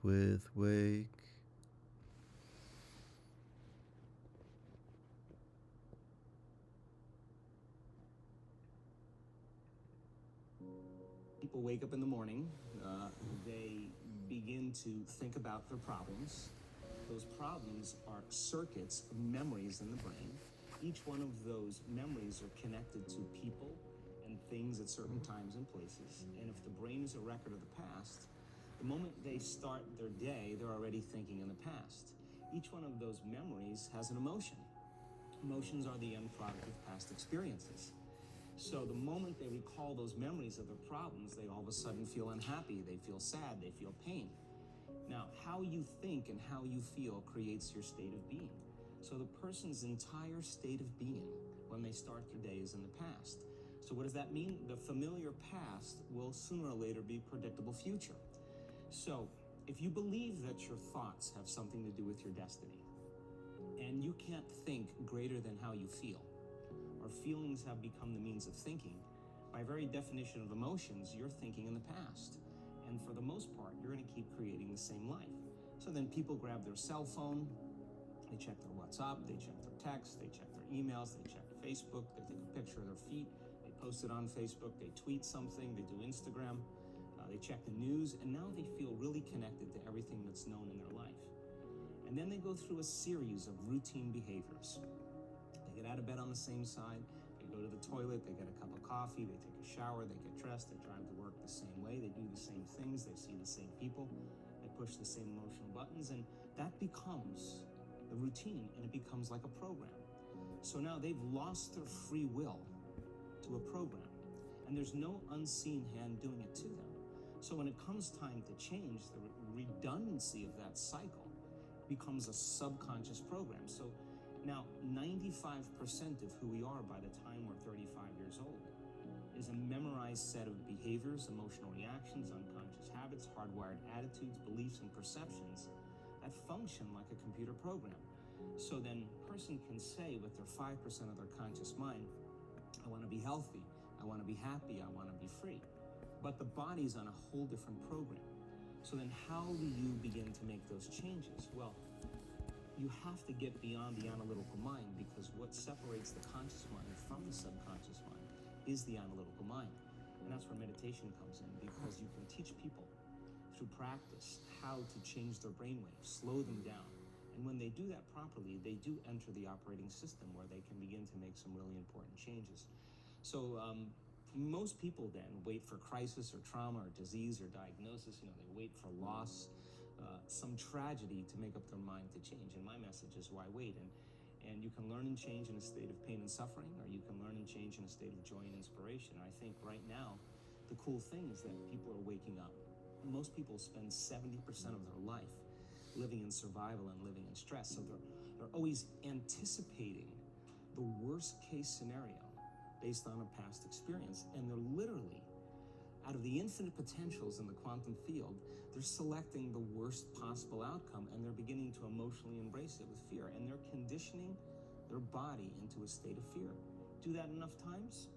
with wake. People wake up in the morning, they begin to think about their problems. Those problems are circuits of memories in the brain. Each one of those memories are connected to people and things at certain times and places. And if the brain is a record of the past, the moment they start their day, they're already thinking in the past. Each one of those memories has an emotion. Emotions are the end product of past experiences. So the moment they recall those memories of their problems, they all of a sudden feel unhappy, they feel sad, they feel pain. Now, how you think and how you feel creates your state of being. So the person's entire state of being when they start their day is in the past. So what does that mean? The familiar past will sooner or later be a predictable future. So if you believe that your thoughts have something to do with your destiny, and you can't think greater than how you feel, or feelings have become the means of thinking, by very definition of emotions, you're thinking in the past. And for the most part, you're going to keep creating the same life. So then people grab their cell phone, they check their WhatsApp, they check their text, they check their emails, they check Facebook, they take a picture of their feet, they post it on Facebook, they tweet something, they do Instagram, they check the news, and now they feel really connected to everything that's known in their life. And then they go through a series of routine behaviors. They get out of bed on the same side, they go to the toilet, they get a cup of coffee, they take a shower, they get dressed, they drive to work the same way, they do the same things, they see the same people, they push the same emotional buttons, and that becomes the routine, and it becomes like a program. So now they've lost their free will to a program, and there's no unseen hand doing it to them. So when it comes time to change, the redundancy of that cycle becomes a subconscious program. So now 95% of who we are by the time we're 35 years old is a memorized set of behaviors, emotional reactions, unconscious habits, hardwired attitudes, beliefs, and perceptions that function like a computer program. So then a person can say with their 5% of their conscious mind, I want to be healthy, I want to be happy, I want to be free. But the body's on a whole different program. So then how do you begin to make those changes? Well, you have to get beyond the analytical mind, because what separates the conscious mind from the subconscious mind is the analytical mind. And that's where meditation comes in, because you can teach people through practice how to change their brainwaves, slow them down. And when they do that properly, they do enter the operating system where they can begin to make some really important changes. So most people then wait for crisis or trauma or disease or diagnosis. They wait for loss, some tragedy to make up their mind to change. And my message is, why wait? And you can learn and change in a state of pain and suffering, or you can learn and change in a state of joy and inspiration. And I think right now, the cool thing is that people are waking up. Most people spend 70% of their life living in survival and living in stress. So they're always anticipating the worst case scenario based on a past experience. And they're literally, out of the infinite potentials in the quantum field, they're selecting the worst possible outcome, and they're beginning to emotionally embrace it with fear. And they're conditioning their body into a state of fear. Do that enough times,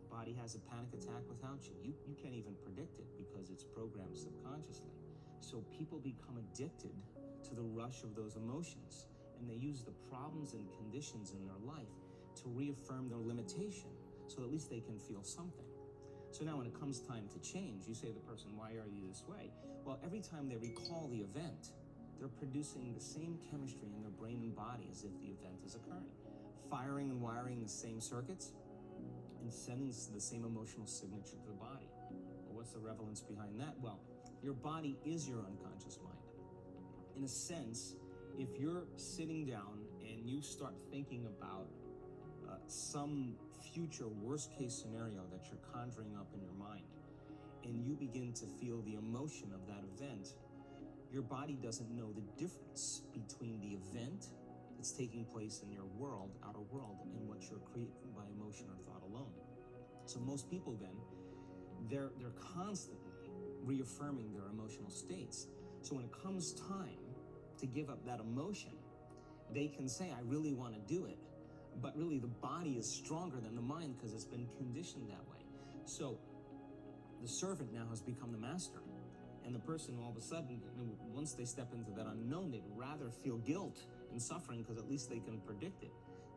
the body has a panic attack without you. You can't even predict it because it's programmed subconsciously. So people become addicted to the rush of those emotions, and they use the problems and conditions in their life to reaffirm their limitation, so at least they can feel something. So now when it comes time to change, you say to the person, why are you this way? Well, every time they recall the event, they're producing the same chemistry in their brain and body as if the event is occurring, firing and wiring the same circuits and sending the same emotional signature to the body. Well, what's the relevance behind that? Well, your body is your unconscious mind. In a sense, if you're sitting down and you start thinking about some future worst case scenario that you're conjuring up in your mind, and you begin to feel the emotion of that event, your body doesn't know the difference between the event that's taking place in your world, outer world, and what you're creating by emotion or thought alone. So most people then, they're constantly reaffirming their emotional states. So when it comes time to give up that emotion, they can say, I really want to do it. But really the body is stronger than the mind because it's been conditioned that way. So the servant now has become the master. And the person, all of a sudden, once they step into that unknown, they'd rather feel guilt and suffering because at least they can predict it.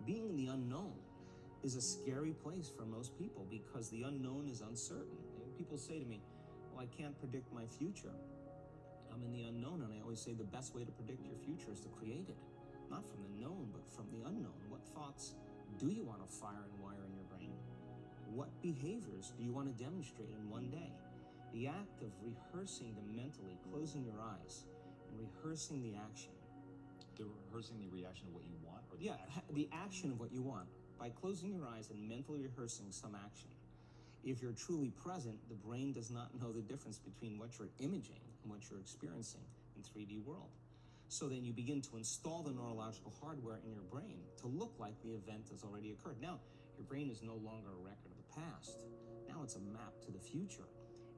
Being in the unknown is a scary place for most people because the unknown is uncertain. And people say to me, well, I can't predict my future. I'm in the unknown, and I always say the best way to predict your future is to create it. Not from the known, but from the unknown. What thoughts do you want to fire and wire in your brain? What behaviors do you want to demonstrate in one day? The act of rehearsing them mentally, closing your eyes, and rehearsing the action. Rehearsing the reaction of what you want? Or the action of what you want. By closing your eyes and mentally rehearsing some action. If you're truly present, the brain does not know the difference between what you're imaging and what you're experiencing in 3D world. So then you begin to install the neurological hardware in your brain to look like the event has already occurred. Now, your brain is no longer a record of the past. Now it's a map to the future.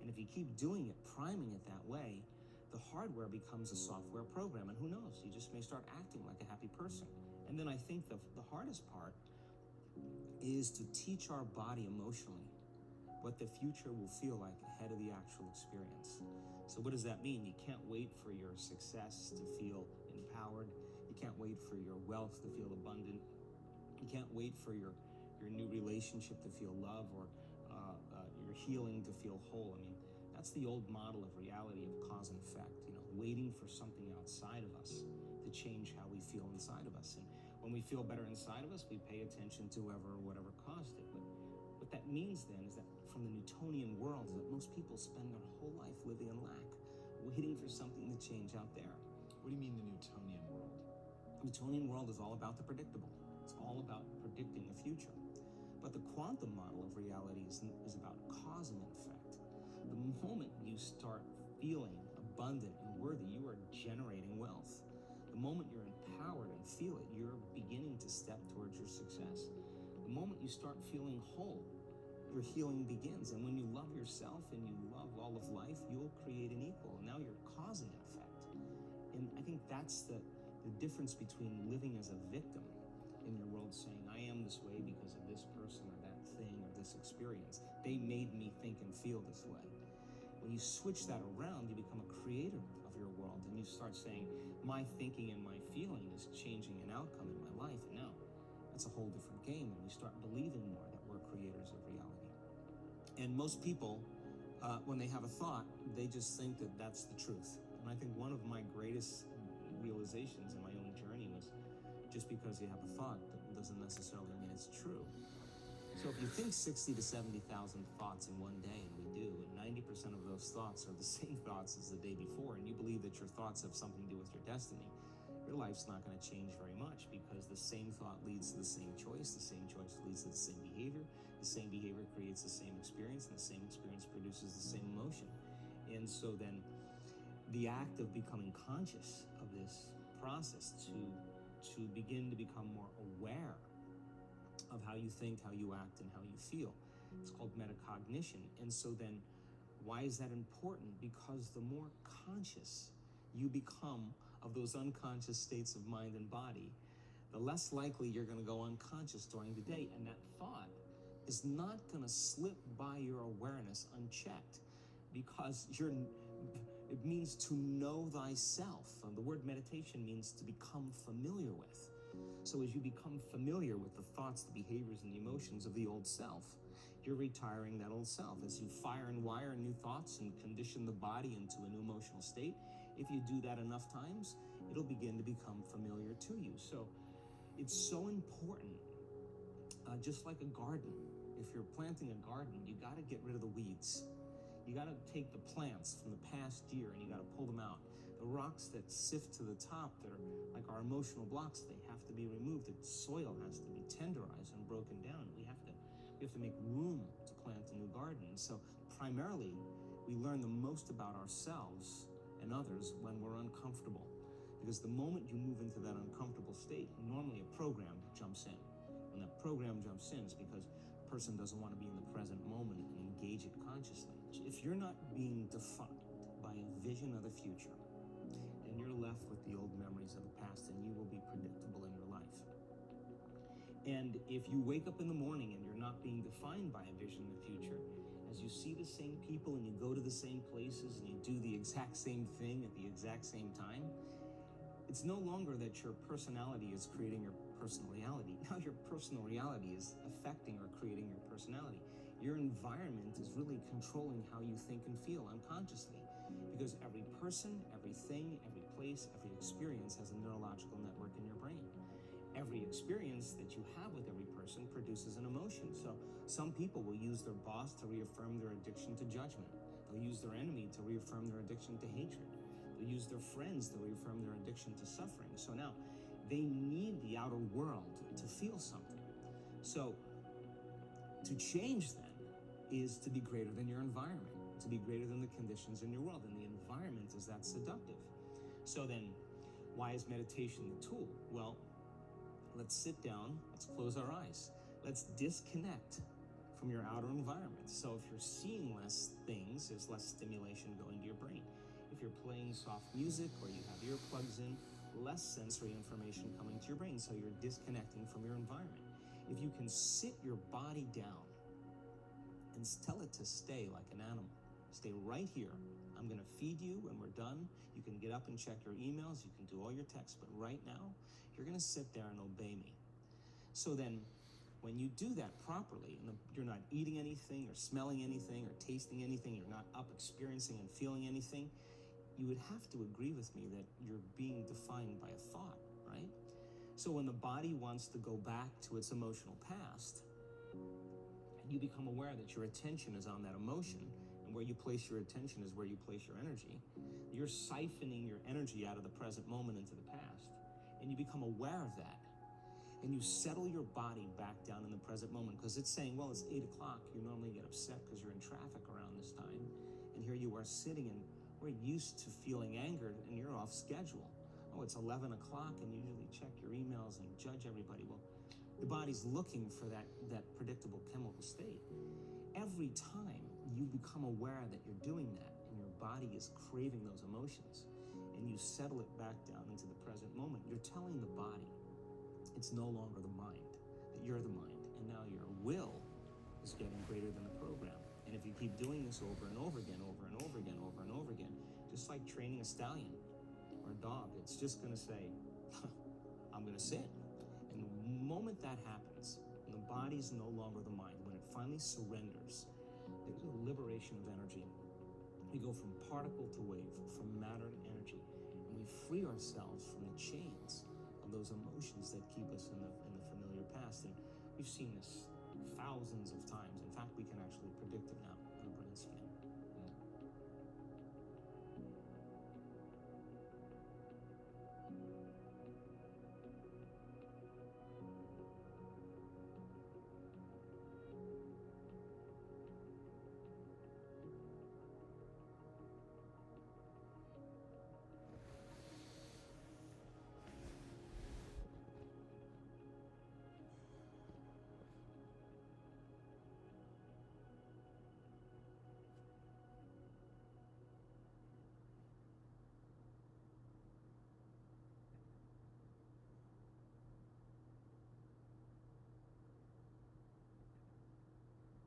And if you keep doing it, priming it that way, the hardware becomes a software program. And who knows, you just may start acting like a happy person. And then I think the hardest part is to teach our body emotionally what the future will feel like ahead of the actual experience. So what does that mean? You can't wait for your success to feel empowered. You can't wait for your wealth to feel abundant. You can't wait for your new relationship to feel love or your healing to feel whole. I mean, that's the old model of reality of cause and effect, waiting for something outside of us to change how we feel inside of us. And when we feel better inside of us, we pay attention to whoever or whatever caused it. But what that means then is that from the Newtonian world, that most people spend their whole life living in lack, waiting for something to change out there. What do you mean the Newtonian world? The Newtonian world is all about the predictable. It's all about predicting the future. But the quantum model of reality is about cause and effect. The moment you start feeling abundant and worthy, you are generating wealth. The moment you're empowered and feel it, you're beginning to step towards your success. The moment you start feeling whole, your healing begins. And when you love yourself and you love all of life, you'll create an equal. And now you're causing an effect. And I think that's the difference between living as a victim in your world, saying, I am this way because of this person or that thing or this experience. They made me think and feel this way. When you switch that around, you become a creator of your world, and you start saying, my thinking and my feeling is changing an outcome in my life. And now that's a whole different game, and we start believing more that we're creators of reality. And most people, when they have a thought, they just think that that's the truth. And I think one of my greatest realizations in my own journey was just because you have a thought doesn't necessarily mean it's true. So if you think 60 to 70,000 thoughts in one day, and we do, and 90% of those thoughts are the same thoughts as the day before, and you believe that your thoughts have something to do with your destiny, your life's not going to change very much, because the same thought leads to the same choice leads to the same behavior creates the same experience, and the same experience produces the same emotion. And so then the act of becoming conscious of this process to begin to become more aware of how you think, how you act, and how you feel. It's called metacognition. And so then, why is that important? Because the more conscious you become of those unconscious states of mind and body, the less likely you're going to go unconscious during the day. And that thought is not going to slip by your awareness unchecked, because it means to know thyself. And the word meditation means to become familiar with. So as you become familiar with the thoughts, the behaviors, and the emotions of the old self, you're retiring that old self. As you fire and wire new thoughts and condition the body into a new emotional state, if you do that enough times, it'll begin to become familiar to you. So it's so important, just like a garden. If you're planting a garden, you got to get rid of the weeds. You got to take the plants from the past year and you got to pull them out. The rocks that sift to the top that are like our emotional blocks, they have to be removed. The soil has to be tenderized and broken down. We have to make room to plant a new garden. So primarily, we learn the most about ourselves and others when we're uncomfortable. Because the moment you move into that uncomfortable state, normally a program jumps in. When that program jumps in, it's because a person doesn't want to be in the present moment and engage it consciously. If you're not being defined by a vision of the future, then you're left with the old memories of the past, and you will be predictable in your life. And if you wake up in the morning and you're not being defined by a vision of the future, as you you see the same people and you go to the same places and you do the exact same thing at the exact same time, it's no longer that your personality is creating your personal reality. Now your personal reality is affecting or creating your personality. Your environment is really controlling how you think and feel unconsciously, because every person, everything, every place, every experience has a neurological network in your brain. Every experience that you have with every person produces an emotion. So some people will use their boss to reaffirm their addiction to judgment. They'll use their enemy to reaffirm their addiction to hatred. They'll use their friends to reaffirm their addiction to suffering. So now they need the outer world to feel something. So to change then is to be greater than your environment, to be greater than the conditions in your world. And the environment is that seductive. So then, why is meditation the tool? Well, let's sit down, let's close our eyes. Let's disconnect from your outer environment. So if you're seeing less things, there's less stimulation going to your brain. If you're playing soft music or you have earplugs in, less sensory information coming to your brain, so you're disconnecting from your environment. If you can sit your body down and tell it to stay like an animal, stay right here. I'm going to feed you when we're done. You can get up and check your emails. You can do all your texts. But right now, you're going to sit there and obey me. So then, when you do that properly, and you're not eating anything or smelling anything or tasting anything, you're not up experiencing and feeling anything, you would have to agree with me that you're being defined by a thought, right? So when the body wants to go back to its emotional past, you become aware that your attention is on that emotion, and where you place your attention is where you place your energy. You're siphoning your energy out of the present moment into the past, and you become aware of that. And you settle your body back down in the present moment, because it's saying, well, it's 8 o'clock. You normally get upset because you're in traffic around this time. And here you are sitting, and we're used to feeling angered, and you're off schedule. Oh, it's 11 o'clock, and you usually check your emails and judge everybody. Well, the body's looking for that predictable chemical state. Every time you become aware that you're doing that, and your body is craving those emotions, and you settle it back down into the present moment, you're telling the body, it's no longer the mind, that you're the mind, and now your will is getting greater than the program. And if you keep doing this over and over again, over and over again, over and over again, just like training a stallion or a dog, it's just going to say, I'm going to sit. And the moment that happens, and the body's no longer the mind, when it finally surrenders, there's a liberation of energy. We go from particle to wave, from matter to energy, and we free ourselves from the chains of those emotions that keep us in the familiar past. And we've seen this thousands of times. In fact, we can actually predict it now on a brain scan.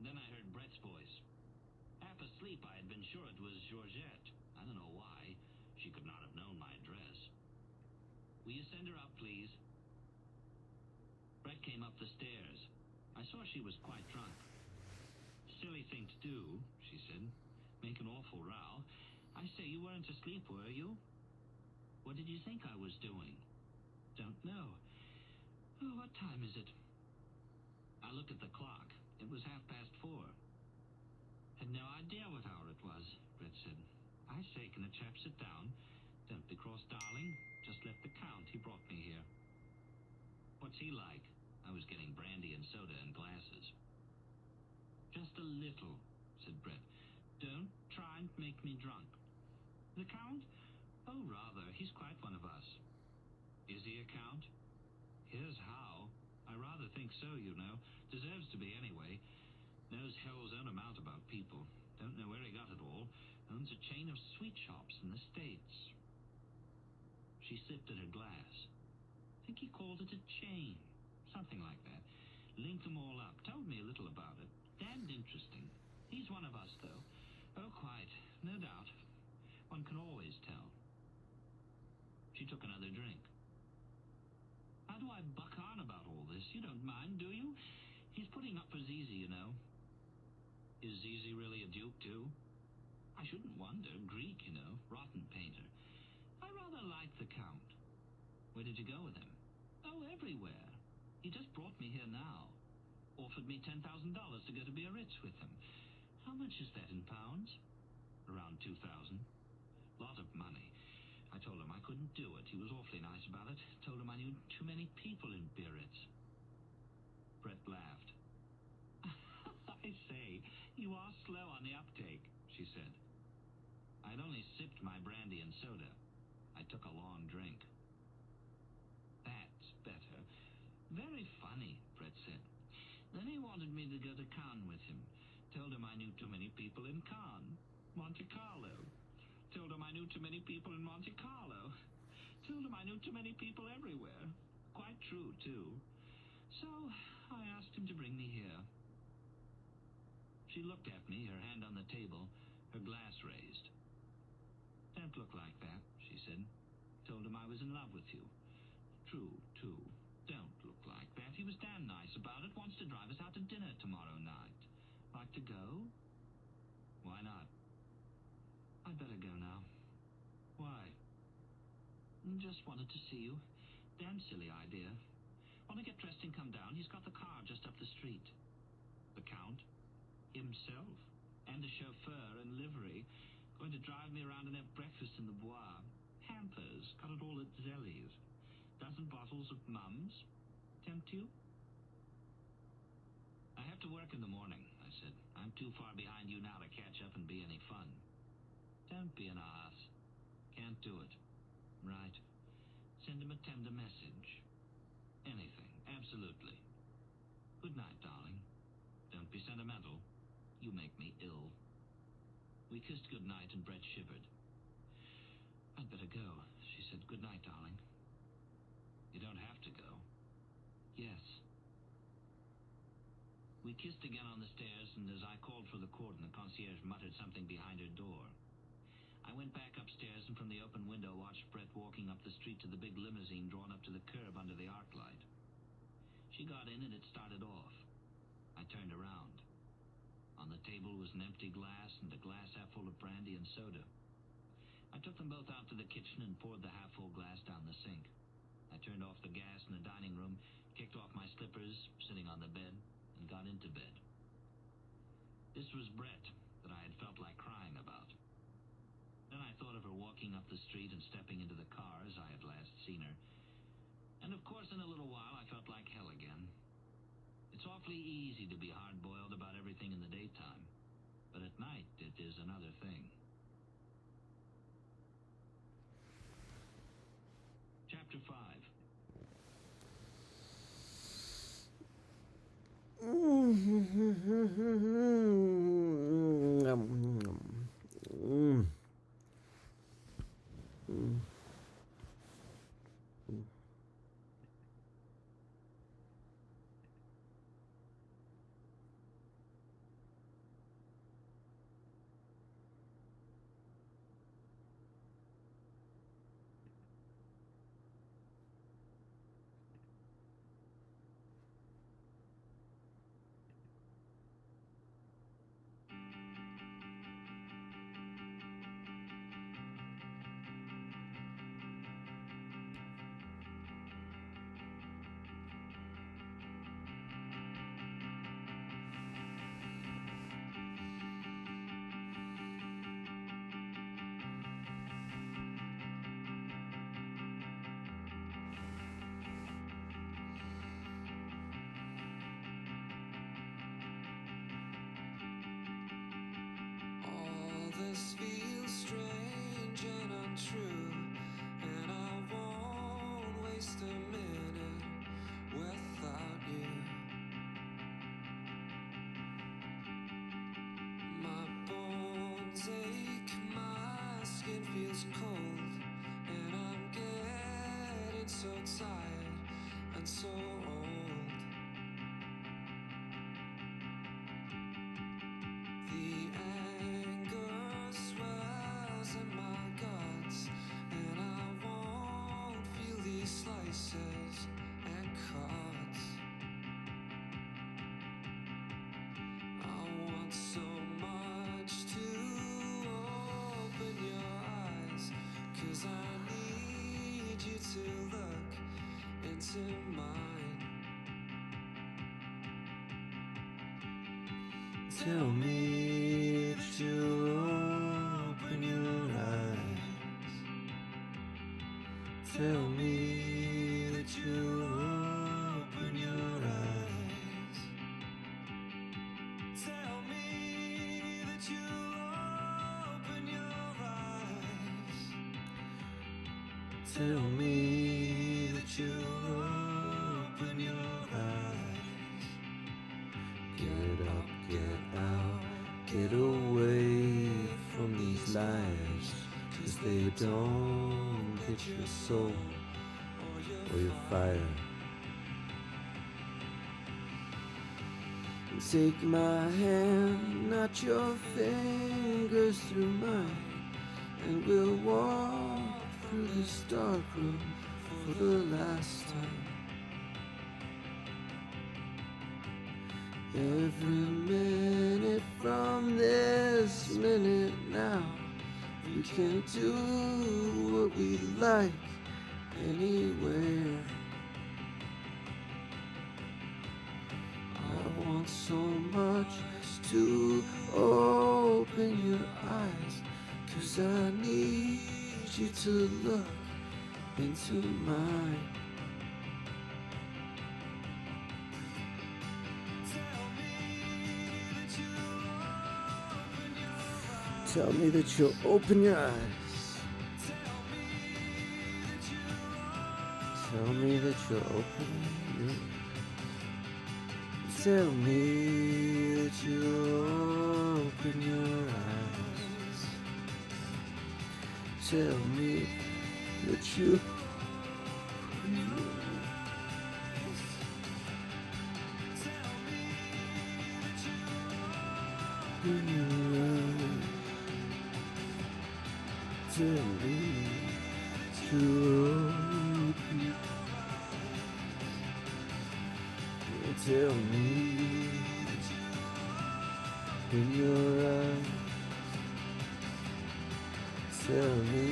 Then I heard Brett's voice. Half asleep, I had been sure it was Georgette. I don't know why. She could not have known my address. Will you send her up, please? Brett came up the stairs. I saw she was quite drunk. Silly thing to do, she said. Make an awful row. I say, you weren't asleep, were you? What did you think I was doing? Don't know. Oh, what time is it? I looked at the clock. It was 4:30. Had no idea what hour it was, Brett said. I say, can a chap sit down? Don't be cross, darling. Just left the count. He brought me here. What's he like? I was getting brandy and soda in glasses. Just a little, said Brett. Don't try and make me drunk. The count? Oh, rather. He's quite one of us. Is he a count? Here's how. I rather think so, you know. Deserves to be anyway. Knows hell's own amount about people. Don't know where he got it all. Owns a chain of sweet shops in the States. She sipped at her glass. Think he called it a chain. Something like that. Linked them all up. Told me a little about it. Damned interesting. He's one of us a drink. How do I buck on about all this? You don't mind, do you? He's putting up for Zizi, you know. Is Zizi really a duke, too? I shouldn't wonder. Greek, you know. Rotten painter. I rather like the Count. Where did you go with him? Oh, everywhere. He just brought me here now. Offered me $10,000 to go to Biarritz with him. How much is that in pounds? Around 2,000. Lot of money. I told him I couldn't do it. He was awfully nice about it. Told him I knew too many people in Biarritz. Brett laughed. I say, you are slow on the uptake, she said. I'd only sipped my brandy and soda. I took a long drink. That's better. Very funny, Brett said. Then he wanted me to go to Cannes with him. Told him I knew too many people in Cannes. Monte Carlo. Told him I knew too many people in Monte Carlo. Told him I knew too many people everywhere. Quite true, too. So I asked him to bring me here. She looked at me, her hand on the table, her glass raised. Don't look like that, she said. Told him I was in love with you. True, too. Don't look like that. He was damn nice about it. Wants to drive us out to dinner tomorrow night. Like to go? Why not? I'd better go now. Why? Just wanted to see you. Damn silly idea. Want to get dressed and come down? He's got the car just up the street. The Count? Himself. And a chauffeur in livery. Going to drive me around and have breakfast in the Bois. Hampers. Got it all at Zelli's. Dozen bottles of Mums. Tempt you? I have to work in the morning, I said. I'm too far behind you now to catch up and be any fun. Don't be an ass. Can't do it. Right. Send him a tender message. Anything. Absolutely. Good night, darling. Don't be sentimental. You make me ill. We kissed good night and Brett shivered. I'd better go, she said. Good night, darling. You don't have to go. Yes. We kissed again on the stairs, and as I called for the cordon, the concierge muttered something behind her door. I went back upstairs and from the open window watched Brett walking up the street to the big limousine drawn up to the curb under the arc light. She got in and it started off. I turned around. On the table was an empty glass and a glass half full of brandy and soda. I took them both out to the kitchen and poured the half-full glass down the sink. I turned off the gas in the dining room, kicked off my slippers, sitting on the bed, and got into bed. This was Brett that I had felt like crying about. Then I thought of her walking up the street and stepping into the car as I had last seen her. And of course, in a little while, I felt like hell again. It's awfully easy to be hard-boiled about everything in the daytime, but at night it is another thing. Chapter 5. This feels strange and untrue, and I won't waste a minute without you. My bones ache, my skin feels cold, and I'm getting so tired and so old. The anger swells in my guts, and I won't feel into mine. Tell me that you'll open your eyes. Tell me that you'll open your eyes. Tell me that you'll open your eyes. Tell me that you'll open your eyes. Get up, get out, get away from these lies, 'cause they don't get your soul or your fire. Take my hand, not your fingers through mine, and we'll walk through this dark room for the last time. Every minute from this minute now, we can do what we like anywhere. I want so much to open your eyes, 'cause I need you to look into mine. Tell me that you'll open your eyes. Tell me that you'll open your eyes. Tell me that you'll open your eyes. Tell me that you open your eyes. Open your eyes. Tell me to open your eyes. Tell me in your eyes. Tell me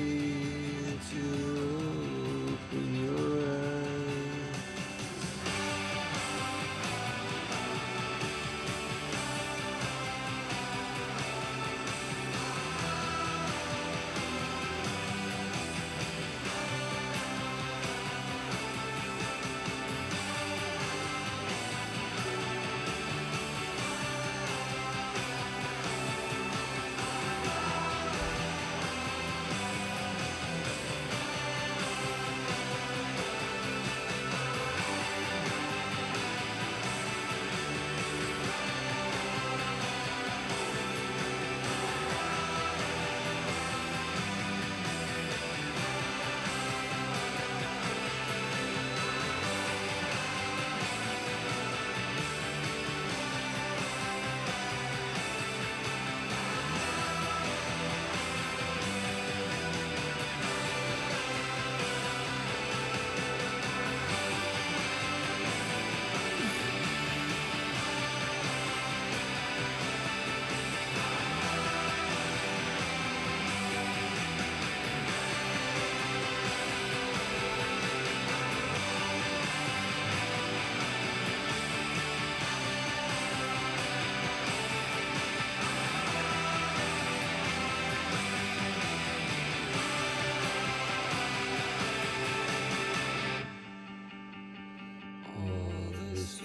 to open your eyes.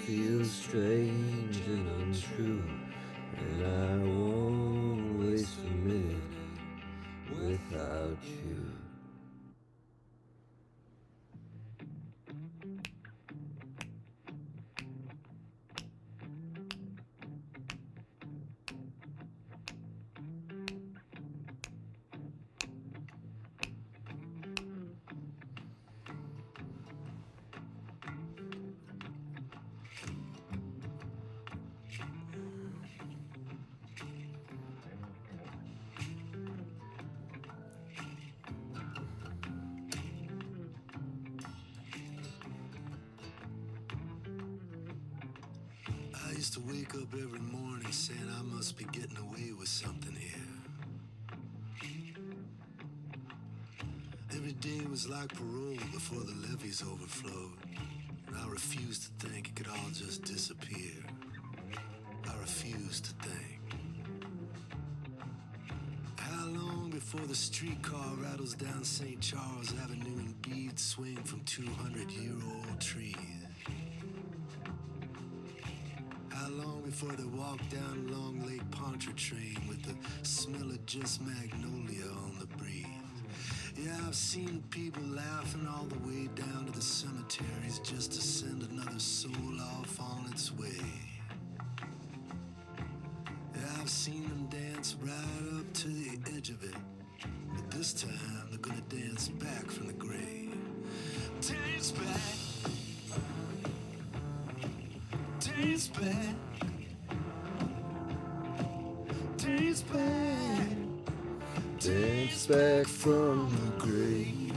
Feels strange and untrue, and I won't waste a minute without you. I used to wake up every morning saying I must be getting away with something here. Every day was like parole before the levees overflowed. refuse to think it could all just disappear. I refuse to think. How long before the streetcar rattles down St. Charles Avenue and beads swing from 200-year-old trees? How long before they walk down Long Lake Pontchartrain with the smell of just magnolia on the breeze? Yeah, I've seen people laughing all the way down to the cemeteries just to send another soul off on its way. Yeah, I've seen them dance right up to the edge of it, but this time they're gonna dance back from the grave. Dance back. Dance back. Dance back. Dance back from the grave.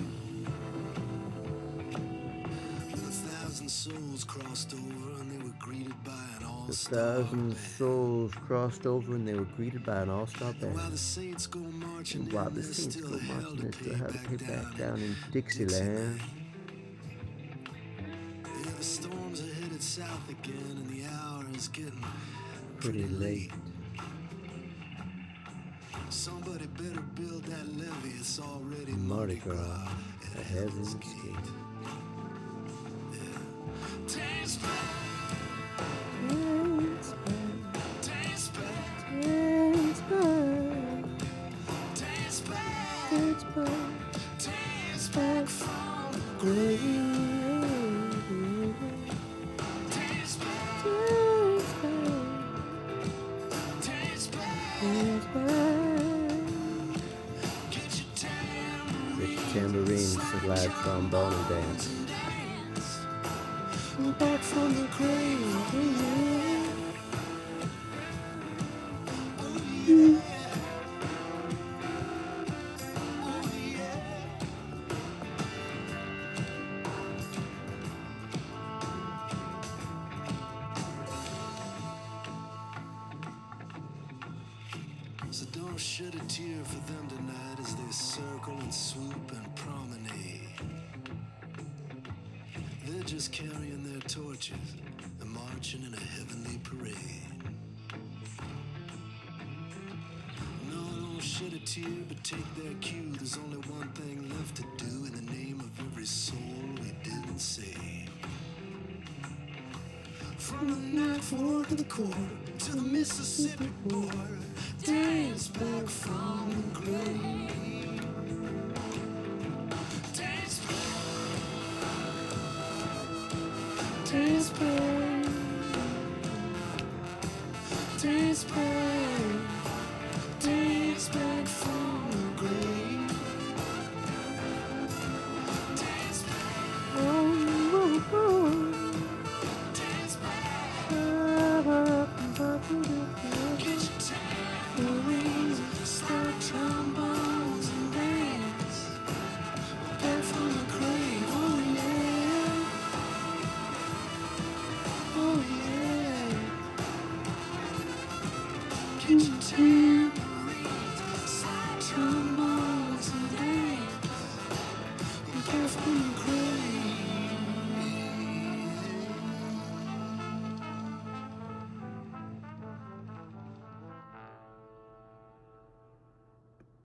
A thousand souls crossed over and they were greeted by an A all-star thousand band. souls crossed over and they were greeted by an all-star And while band. the saints go marching And while in, the there's Saints still go hell marching, to they still have to pay back down in Dixieland. Yeah, the storms are headed south again and the hour is getting Pretty late. Somebody better build that levee. It's already Mardi Gras, at a Heaven's Gate. Dance back. Dance back, Dance back. dance back, Dance back. dance back, Dance back from the grave. dance back. Dance back, Dance back. dance back. Get your tambourine. Get your tambourine, slide, trombone, and dance. Back from the grave. So don't shed a tear for them tonight as they circle and swoop and promenade. They're just carrying their torches and marching in a heavenly parade. No, don't shed a tear, but take their cue. There's only one thing left to do in the name of every soul we didn't save. From the Ninth Ward to the Quarter to the Mississippi border.